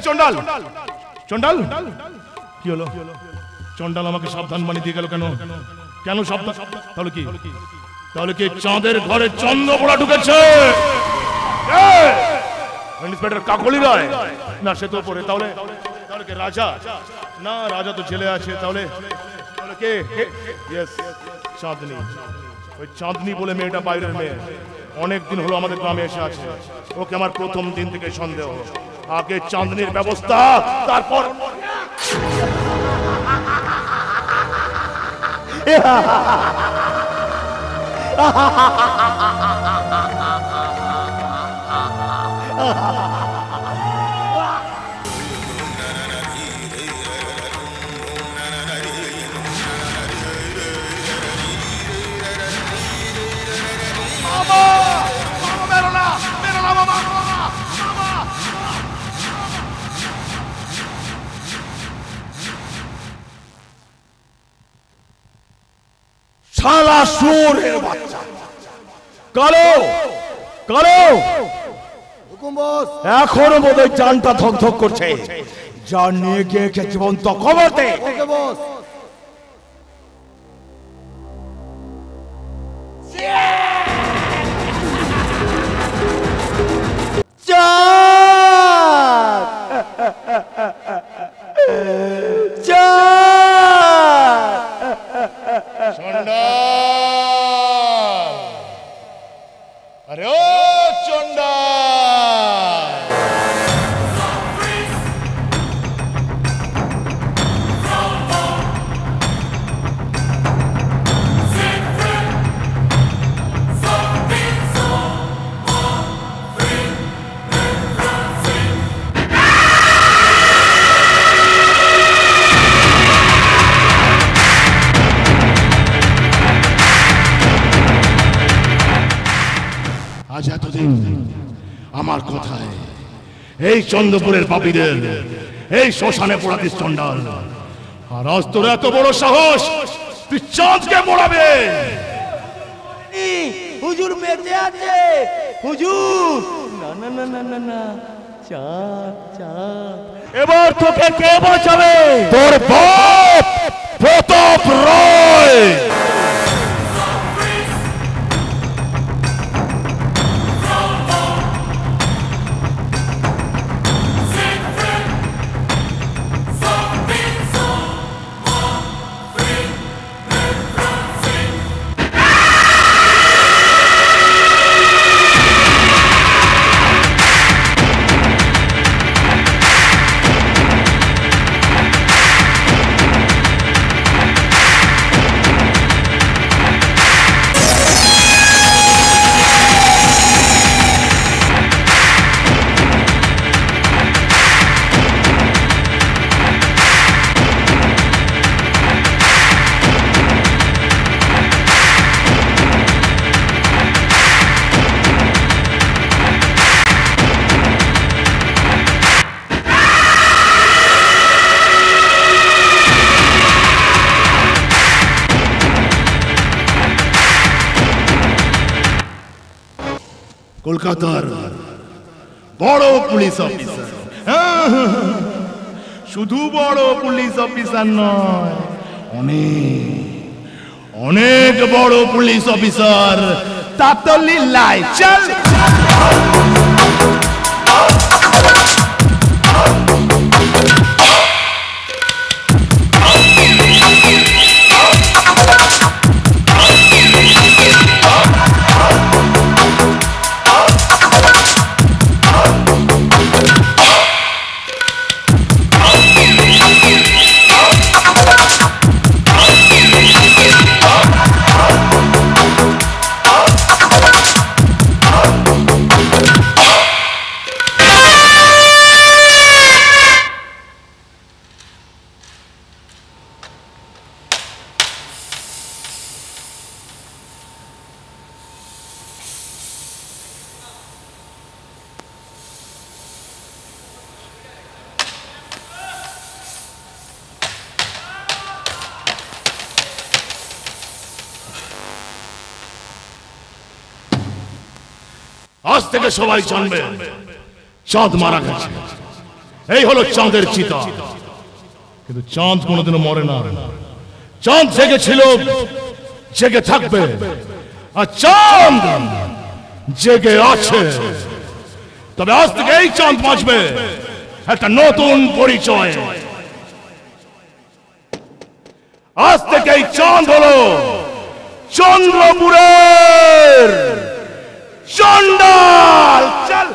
চন্ডাল চন্ডাল কি হলো? চন্ডাল আমাকে সাবধান বানিয়ে দিয়ে গেল কেন? কেন সাবধান? তাহলে কি চাঁদের ঘরে চন্দ্র পোড়া ঢুকেছে? ইন্সপেক্টর কাকলি রায় না, সে তো পরে। তাহলে কে? রাজা? না, রাজা তো জেলে আছে। তাহলে কে? ইয়েস, চাঁদনি। ওই চাঁদনি বলে মেয়েটা, বাইরের মেয়ে, অনেকদিন হলো আমাদের গ্রামে এসে আছে। ওকে আমার প্রথম দিন থেকে সন্দেহ। আগে চাঁদনির ব্যবস্থা, তারপর শালা শুয়োরের বাচ্চা। কালো কালো, এখনো বোধহয় জানটা ধক ধক করছে। যা নিয়ে গিয়ে জীবন্ত খবর দে। अरे ओ चंडा, আজ এতদিন আমার কথায় এই চন্দ্রপুরের পাপীদের এই শ্মশানে পোড়াতিস চন্ডাল, আর আজ তোর এত বড় সাহস তুই চাঁদকে পোড়াবে? হুজুর বেঁচে আছে হুজুর। না না না না না না, চাঁদ চাঁদ। এবার তোকে কে বাঁচাবে? তোর বাপ প্রতাপ রায়। কলকাতার বড় পুলিশ অফিসার, শুধু বড় পুলিশ অফিসার নয়, অনেক বড় পুলিশ অফিসার। তাতলি লাই চল। আজ থেকে সবাই জানবে চাঁদ মারা গেছে। এই হলো চাঁদের চিতা। কিন্তু চাঁদ কোনোদিনও মরে না। চাঁদ জেগেছিল, জেগে থাকবে, আর চাঁদ জেগে আছে। তবে আজ থেকে এই চাঁদ বাঁচবে একটা নতুন পরিচয়। আজ থেকে এই চাঁদ হলো চন্দ্রপুরের চন্ডাল। চল